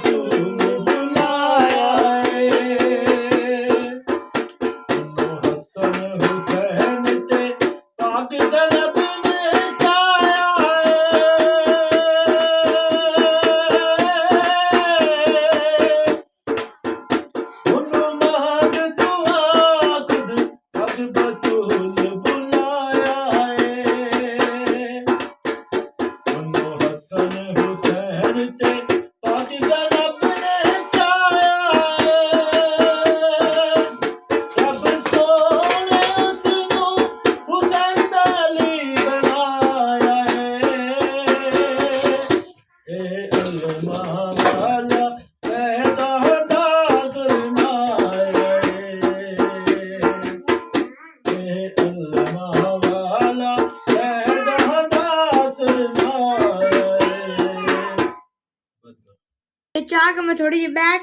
रसूल बुलाया है। सुनो हसन हुसैन ते पाक ज़ैनब ने चाया है। उन्हों महद दुआ खुद हक बतूल बुलाया है। उन्हों हसन हुसैन ते पाक ज़ैनब ने चाया है। रब सोने उसनूं हुसैन दा अली बनाया है। ए अल्लामा वाला पैदा दा फरमाया है। ए अल्लामा वाला पैदा दा फरमाया है। चाह के मैं थोड़ी जी बैक